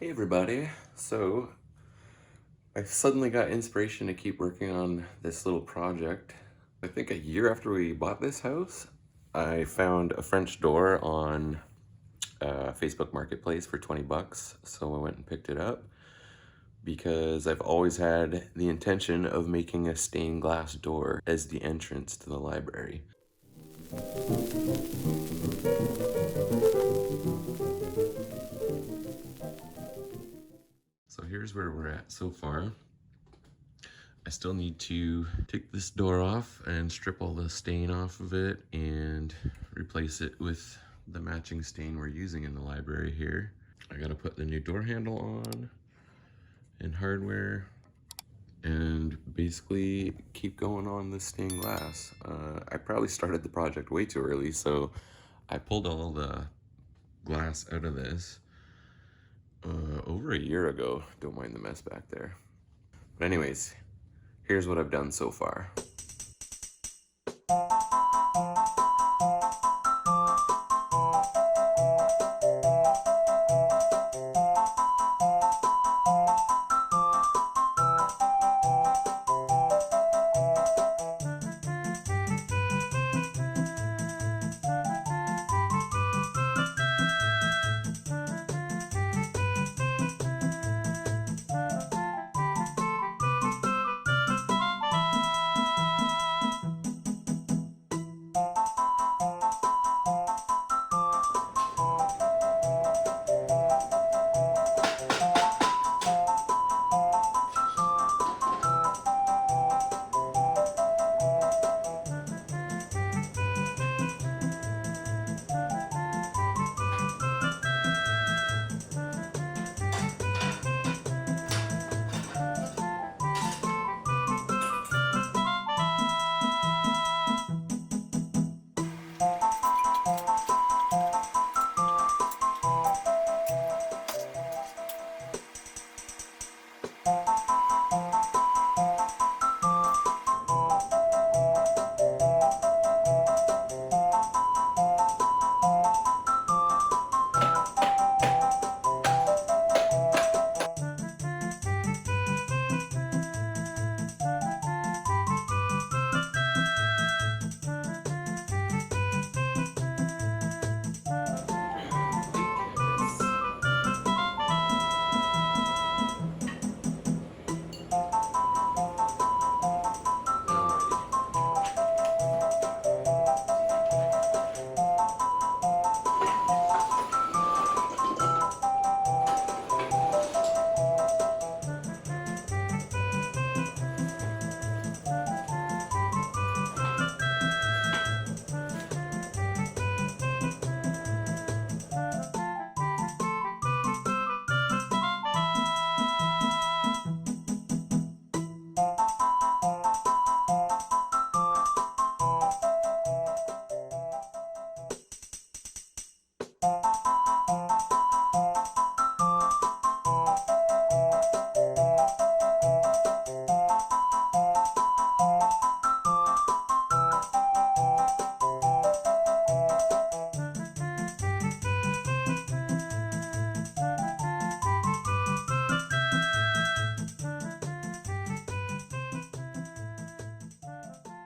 Hey everybody. So I suddenly got inspiration to keep working on this little project. I think a year after we bought this house, I found a French door on Facebook Marketplace for 20 bucks. So I went and picked it up because I've always had the intention of making a stained glass door as the entrance to the library. So here's where we're at so far. I still need to take this door off and strip all the stain off of it and replace it with the matching stain we're using in the library here. I gotta put the new door handle on and hardware and basically keep going on this stained glass. I probably started the project way too early, so I pulled all the glass out of this over a year ago. Don't mind the mess back there. But anyways, here's what I've done so far.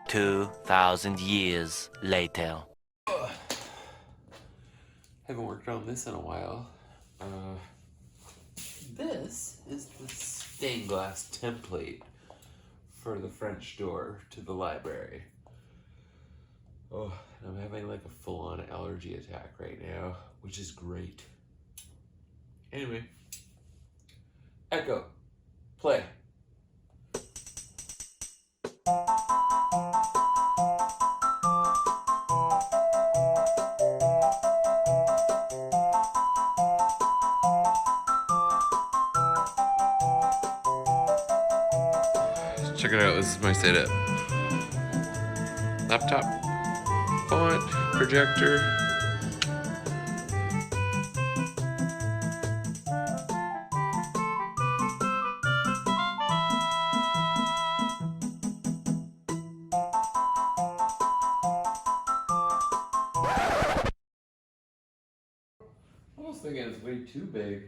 Two thousand years later. Haven't worked on this in a while. This is the stained glass template for the French door to the library. Oh, I'm having like a full-on allergy attack right now, which is great. Anyway, Echo, play. Check it out, this is my setup. Laptop, font, projector. I was thinking it's way too big.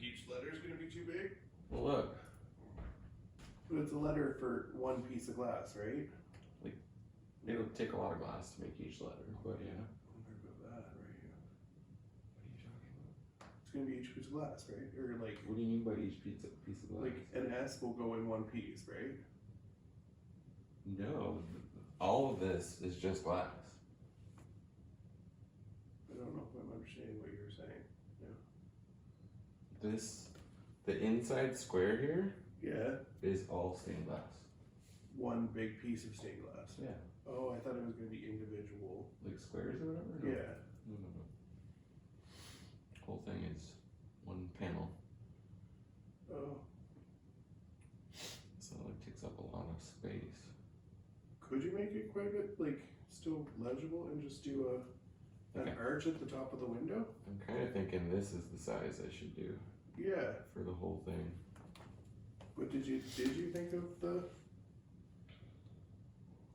each letter is going to be too big? Well, look. But it's a letter for one piece of glass, right? It'll take a lot of glass to make each letter, but yeah. I wonder about that right here. What are you talking about? It's going to be each piece of glass, right? Or like, What do you mean by each piece of glass? like an S will go in one piece, right? No, all of this is just glass. I don't know if I'm understanding what you're saying. The inside square here Yeah, is all stained glass. one big piece of stained glass. Yeah. Oh, I thought it was going to be individual. Like squares or whatever? No. Yeah. No. Whole thing is one panel. Oh, So it takes up a lot of space. could you make it quite a bit, like, still legible and just do an Okay. arch at the top of the window? I'm kind of thinking this is the size I should do Yeah, for the whole thing. but did you think of the?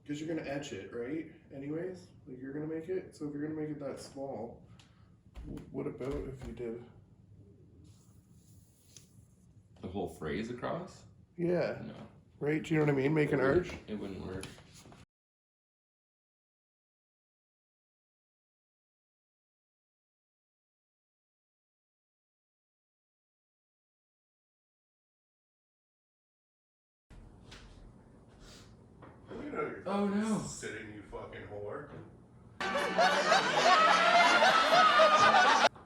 Because you're gonna etch it, right? Anyways, like you're gonna make it. So if you're gonna make it that small, what about if you did? The whole phrase across? Yeah, No. right. Do you know what I mean? Make an arch. It wouldn't work. You know you're Oh no. sitting, you fucking whore.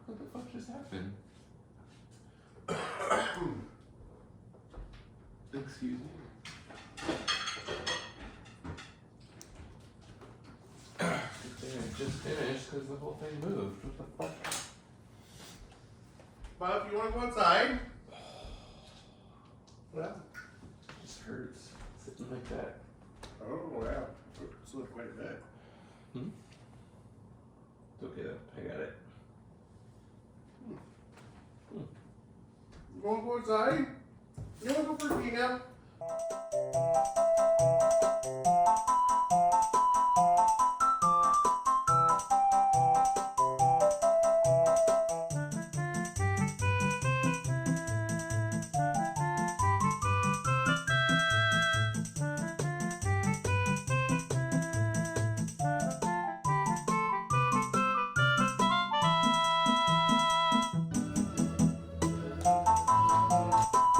What the fuck just happened? Excuse me. It just finished because the whole thing moved. What the fuck? Bob, you want to go outside? What happened? It just hurts sitting like that. Oh wow, it's looked quite a bit. It's okay though. I got it. You want to go outside? You want to go for a pee now?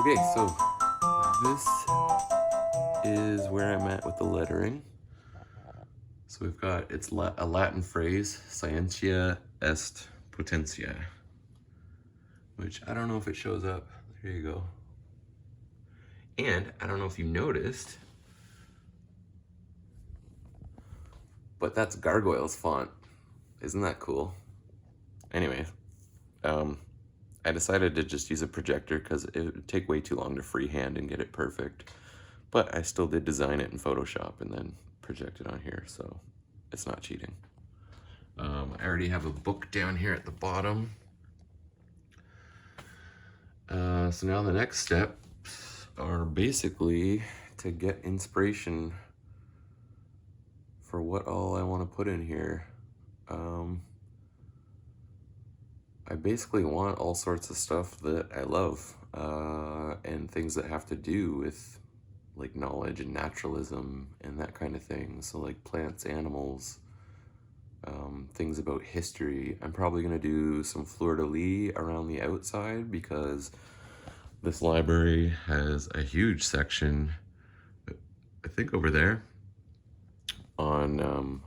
Okay, so this is where I'm at with the lettering. So we've got, it's a Latin phrase, scientia est potentia, which I don't know if it shows up. Here you go. And I don't know if you noticed, but that's Gargoyle's font. Isn't that cool? Anyway, I decided to just use a projector because it would take way too long to freehand and get it perfect. But I still did design it in Photoshop and then project it on here, so it's not cheating. I already have a book down here at the bottom. So now the next steps are basically to get inspiration for what all I want to put in here. I basically want all sorts of stuff that I love, and things that have to do with like knowledge and naturalism and that kind of thing. So like plants, animals, things about history. I'm probably gonna do some fleur-de-lis around the outside because this library has a huge section, I think over there, on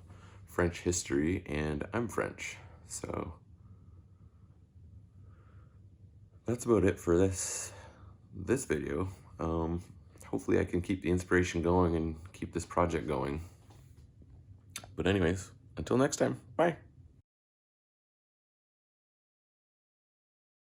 French history, and I'm French, so that's about it for this video. Hopefully I can keep the inspiration going and keep this project going. But anyways, until next time, bye.